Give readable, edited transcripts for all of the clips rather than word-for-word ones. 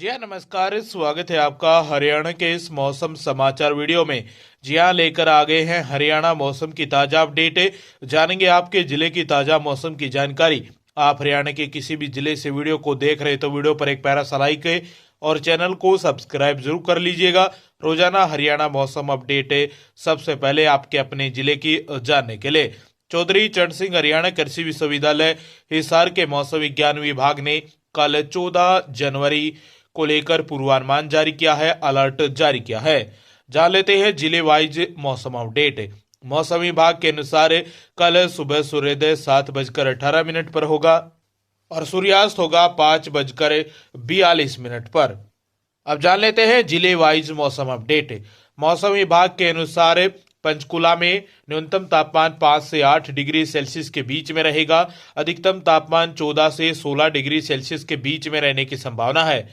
जी हाँ, नमस्कार। स्वागत है आपका हरियाणा के इस मौसम समाचार वीडियो में। जी हाँ, लेकर आ गए हैं हरियाणा मौसम की ताज़ा अपडेट। जानेंगे आपके जिले की ताज़ा मौसम की जानकारी। आप हरियाणा के किसी भी जिले से वीडियो को देख रहे तो वीडियो पर एक प्यारा सा लाइक है और चैनल को सब्सक्राइब जरूर कर लीजिएगा। रोजाना हरियाणा मौसम अपडेट सबसे पहले आपके अपने जिले की जानने के लिए। चौधरी चरण सिंह हरियाणा कृषि विश्वविद्यालय हिसार के मौसम विज्ञान विभाग ने कल 14 जनवरी को लेकर पूर्वानुमान जारी किया है, अलर्ट जारी किया है। जान लेते हैं जिले वाइज मौसम अपडेट। मौसम विभाग के अनुसार कल सुबह सूर्योदय 7:18 पर होगा और सूर्यास्त होगा 5:42 पर। अब जान लेते हैं जिले वाइज मौसम अपडेट। मौसम विभाग के अनुसार पंचकुला में न्यूनतम तापमान 5 से 8 डिग्री सेल्सियस के बीच में रहेगा। अधिकतम तापमान 14 से 16 डिग्री सेल्सियस के बीच में रहने की संभावना है।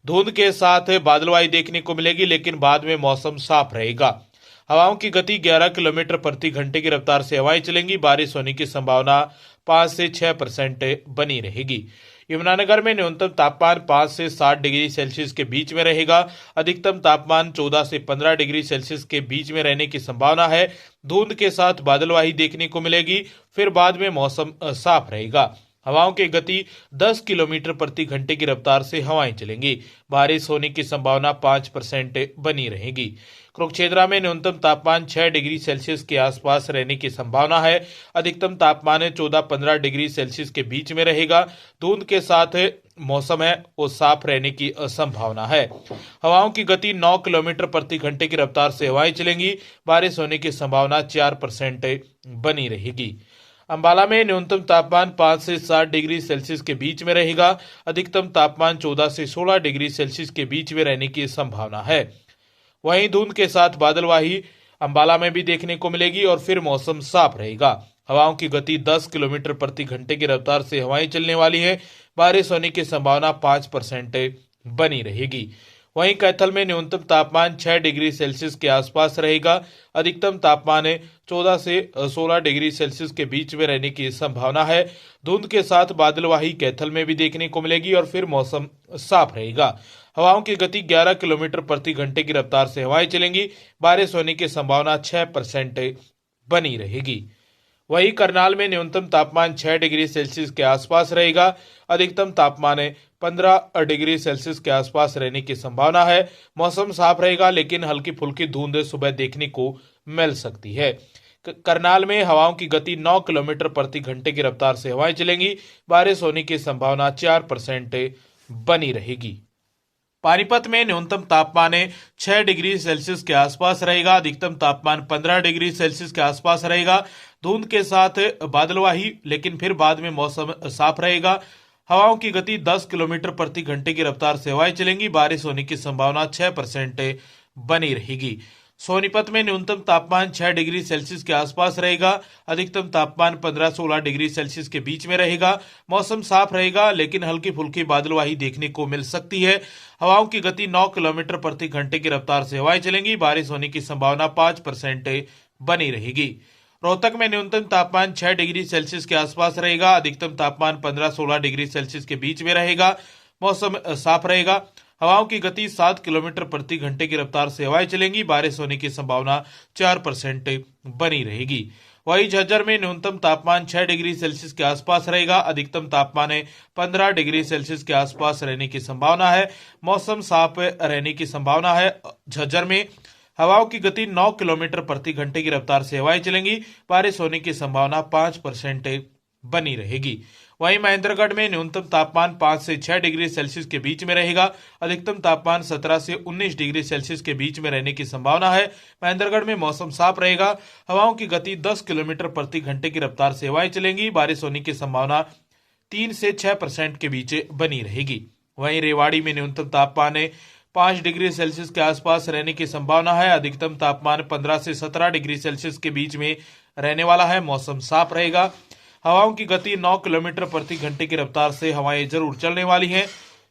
धुंध के साथ बादलवाई देखने को मिलेगी, लेकिन बाद में मौसम साफ रहेगा। हवाओं की गति 11 किलोमीटर प्रति घंटे की रफ्तार से हवाएं चलेंगी। बारिश होने की संभावना 5 से 6% बनी रहेगी। यमुनानगर में न्यूनतम तापमान 5 से 7 डिग्री सेल्सियस के बीच में रहेगा। अधिकतम तापमान 14 से 15 डिग्री सेल्सियस के बीच में रहने की संभावना है। धुंध के साथ बादलवाही देखने को मिलेगी, फिर बाद में मौसम साफ रहेगा। हवाओं की गति 10 किलोमीटर प्रति घंटे की रफ्तार से हवाएं चलेंगी। बारिश होने की संभावना 5% बनी रहेगी। कुरुक्षेत्र में न्यूनतम तापमान 6 डिग्री सेल्सियस के आसपास रहने की संभावना है। अधिकतम तापमान 14-15 डिग्री सेल्सियस के बीच में रहेगा। धुंध के साथ मौसम है वो साफ रहने की संभावना है। हवाओं की गति 9 किलोमीटर प्रति घंटे की रफ्तार से हवाएं चलेंगी। बारिश होने की संभावना 4% बनी रहेगी। अंबाला में न्यूनतम तापमान 5 से 7 डिग्री सेल्सियस के बीच में रहेगा। अधिकतम तापमान 14 से 16 डिग्री सेल्सियस के बीच में रहने की संभावना है। वहीं धुंध के साथ बादलवाही अंबाला में भी देखने को मिलेगी और फिर मौसम साफ रहेगा। हवाओं की गति 10 किलोमीटर प्रति घंटे की रफ्तार से हवाएं चलने वाली है। बारिश होने की संभावना 5% बनी रहेगी। वहीं कैथल में न्यूनतम तापमान 6 डिग्री सेल्सियस के आसपास रहेगा। अधिकतम तापमान 14 से 16 डिग्री सेल्सियस के बीच में रहने की संभावना है। धुंध के साथ बादलवाही कैथल में भी देखने को मिलेगी और फिर मौसम साफ रहेगा। हवाओं की गति 11 किलोमीटर प्रति घंटे की रफ्तार से हवाएं चलेंगी। बारिश होने की संभावना 6% बनी रहेगी। वहीं करनाल में न्यूनतम तापमान 6 डिग्री सेल्सियस के आसपास रहेगा। अधिकतम तापमान 15 डिग्री सेल्सियस के आसपास रहने की संभावना है। मौसम साफ रहेगा, लेकिन हल्की फुल्की धुंध सुबह देखने को मिल सकती है। करनाल में हवाओं की गति 9 किलोमीटर प्रति घंटे की रफ्तार से हवाएं चलेंगी। बारिश होने की संभावना 4% बनी रहेगी। पानीपत में न्यूनतम तापमान 6 डिग्री सेल्सियस के आसपास रहेगा। अधिकतम तापमान 15 डिग्री सेल्सियस के आसपास रहेगा। धुंध के साथ बादलवाही, लेकिन फिर बाद में मौसम साफ रहेगा। हवाओं की गति 10 किलोमीटर प्रति घंटे की रफ्तार से हवाएं चलेंगी। बारिश होने की संभावना 6% बनी रहेगी। सोनीपत में न्यूनतम तापमान 6 डिग्री सेल्सियस के आसपास रहेगा। अधिकतम तापमान 15-16 डिग्री सेल्सियस के बीच में रहेगा। मौसम साफ रहेगा, लेकिन हल्की फुल्की बादलवाही देखने को मिल सकती है। हवाओं की गति 9 किलोमीटर प्रति घंटे की रफ्तार से हवाएं चलेंगी। बारिश होने की संभावना 5% बनी रहेगी। रोहतक में न्यूनतम तापमान 6 डिग्री सेल्सियस के आसपास रहेगा। अधिकतम तापमान 15-16 डिग्री सेल्सियस के बीच में रहेगा। मौसम साफ रहेगा। हवाओं की गति 7 किलोमीटर प्रति घंटे की रफ्तार से हवाएं चलेंगी। बारिश होने की संभावना 4% बनी रहेगी। वहीं झज्जर में न्यूनतम तापमान 6 डिग्री सेल्सियस के आसपास रहेगा। अधिकतम तापमान 15 डिग्री सेल्सियस के आसपास रहने की संभावना है। मौसम साफ रहने की संभावना है। झज्जर में हवाओं की गति 9 किलोमीटर प्रति घंटे की रफ्तार से हवाएं चलेंगी। बारिश होने की संभावना 5% बनी रहेगी। वहीं महेंद्रगढ़ में न्यूनतम तापमान 5 से 6 डिग्री सेल्सियस के बीच में रहेगा। अधिकतम तापमान 17 से 19 डिग्री सेल्सियस के बीच में रहने की संभावना है। महेंद्रगढ़ में मौसम साफ रहेगा। हवाओं की गति 10 किलोमीटर प्रति घंटे की रफ्तार से हवाएं चलेंगी। बारिश होने की संभावना 3 से 6% के बीच बनी रहेगी। वहीं रेवाड़ी में न्यूनतम तापमान 5 डिग्री सेल्सियस के आसपास रहने की संभावना है। अधिकतम तापमान 15 से 17 डिग्री सेल्सियस के बीच में रहने वाला है। मौसम साफ रहेगा। हवाओं की गति 9 किलोमीटर प्रति घंटे की रफ्तार से हवाएं जरूर चलने वाली हैं।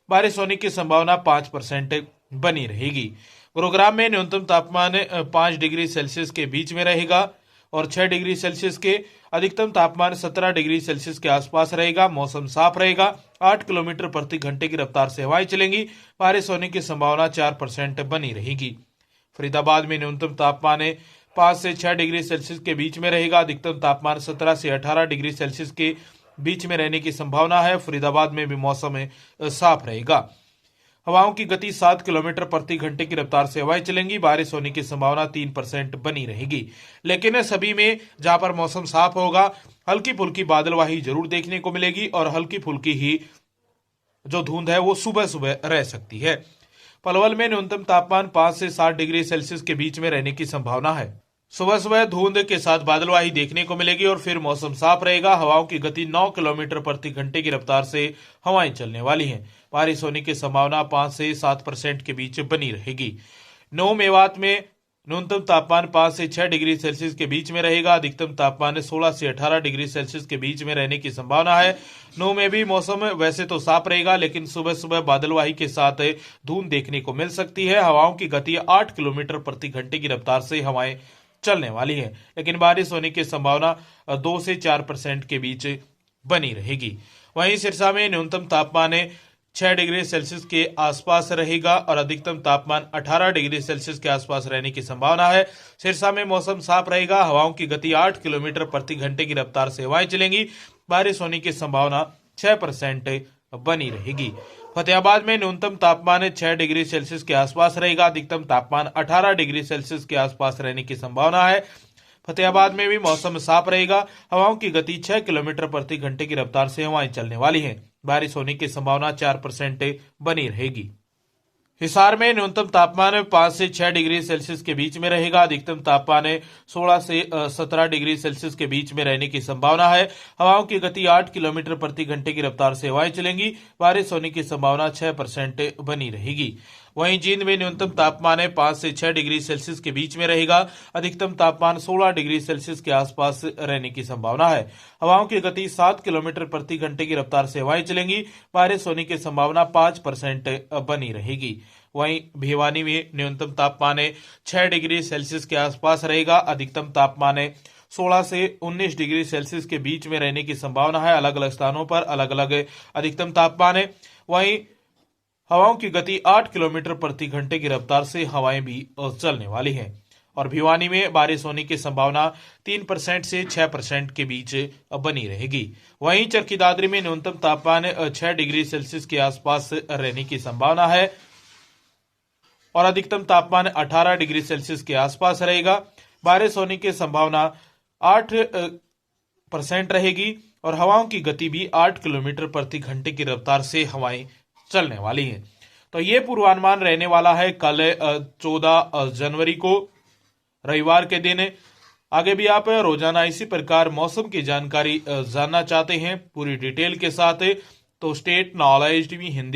बारिश होने की संभावना 5% बनी रहेगी। गुरुग्राम में न्यूनतम तापमान 5 डिग्री सेल्सियस के बीच में रहेगा। और 6 डिग्री सेल्सियस के। अधिकतम तापमान 17 डिग्री सेल्सियस के आसपास रहेगा। मौसम साफ रहेगा। 8 किलोमीटर प्रति घंटे की रफ्तार से हवाएं चलेंगी। बारिश होने की संभावना 4% बनी रहेगी। फरीदाबाद में न्यूनतम तापमान 5 से 6 डिग्री सेल्सियस के बीच में रहेगा। अधिकतम तापमान 17 से 18 डिग्री सेल्सियस के बीच में रहने की संभावना है। फरीदाबाद में भी मौसम साफ रहेगा। हवाओं की गति 7 किलोमीटर प्रति घंटे की रफ्तार से हवाएं चलेंगी। बारिश होने की संभावना 3% बनी रहेगी। लेकिन सभी में जहां पर मौसम साफ होगा, हल्की फुल्की बादलवाही जरूर देखने को मिलेगी और हल्की फुल्की ही जो धुंध है वो सुबह सुबह रह सकती है। पलवल में न्यूनतम तापमान 5 से 7 डिग्री सेल्सियस के बीच में रहने की संभावना है। सुबह सुबह धुंध के साथ बादलवाही देखने को मिलेगी और फिर मौसम साफ रहेगा। हवाओं की गति 9 किलोमीटर प्रति घंटे की रफ्तार से हवाएं चलने वाली हैं। बारिश होने की संभावना 5 से 7% के बीच बनी रहेगी। नौ मेवात में न्यूनतम तापमान 5 से 6 डिग्री सेल्सियस के बीच में रहेगा। अधिकतम तापमान 16 से 18 डिग्री सेल्सियस के बीच में रहने की संभावना है। नौ में भी मौसम वैसे तो साफ रहेगा, लेकिन सुबह सुबह बादलवाही के साथ धूंध देखने को मिल सकती है। हवाओं की गति 8 किलोमीटर प्रति घंटे की रफ्तार से हवाएं चलने वाली है, लेकिन बारिश होने की संभावना 2 से 4% के बीच बनी रहेगी। वहीं सिरसा में न्यूनतम तापमान 6 डिग्री सेल्सियस के आसपास रहेगा और अधिकतम तापमान 18 डिग्री सेल्सियस के आसपास रहने की संभावना है। सिरसा में मौसम साफ रहेगा। हवाओं की गति 8 किलोमीटर प्रति घंटे की रफ्तार से हवाएं चलेंगी। बारिश होने की संभावना 6% बनी रहेगी। फतेहाबाद में न्यूनतम तापमान 6 डिग्री सेल्सियस के आसपास रहेगा। अधिकतम तापमान 18 डिग्री सेल्सियस के आसपास रहने की संभावना है। फतेहाबाद में भी मौसम साफ रहेगा। हवाओं की गति 6 किलोमीटर प्रति घंटे की रफ्तार से हवाएं चलने वाली हैं। बारिश होने की संभावना 4% बनी रहेगी। हिसार में न्यूनतम तापमान 5 से 6 डिग्री सेल्सियस के बीच में रहेगा। अधिकतम तापमान 16 से 17 डिग्री सेल्सियस के बीच में रहने की संभावना है। हवाओं की गति 8 किलोमीटर प्रति घंटे की रफ्तार से हवाएं चलेंगी। बारिश होने की संभावना 6% बनी रहेगी। वहीं जींद में न्यूनतम तापमान 5 से 6 डिग्री सेल्सियस के बीच में रहेगा। अधिकतम तापमान 16 डिग्री सेल्सियस के आसपास रहने की संभावना है। हवाओं की गति 7 किलोमीटर प्रति घंटे की रफ्तार से हवाएं चलेंगी। बारिश होने की संभावना 5% बनी रहेगी। वहीं भिवानी में न्यूनतम तापमान 6 डिग्री सेल्सियस के आसपास रहेगा। अधिकतम तापमान 16 से 19 डिग्री सेल्सियस के बीच में रहने की संभावना है। अलग अलग स्थानों पर अलग अलग अधिकतम तापमान है। वहीं हवाओं की गति 8 किलोमीटर प्रति घंटे की रफ्तार से हवाएं भी चलने वाली हैं। और भिवानी में बारिश होने की संभावना 3% से 6% के बीच बनी रहेगी। वहीं चरखी दादरी में न्यूनतम तापमान 6 डिग्री सेल्सियस के आसपास रहने की संभावना है और अधिकतम तापमान 18 डिग्री सेल्सियस के आसपास रहेगा। बारिश होने की संभावना 8% रहेगी और हवाओं की गति भी 8 किलोमीटर प्रति घंटे की रफ्तार से हवाएं चलने वाली है। तो ये पूर्वानुमान रहने वाला है कल 14 जनवरी को, रविवार के दिन। आगे भी आप रोजाना इसी प्रकार मौसम की जानकारी जानना चाहते हैं पूरी डिटेल के साथ, तो स्टेट नॉलेज टीवी हिंदी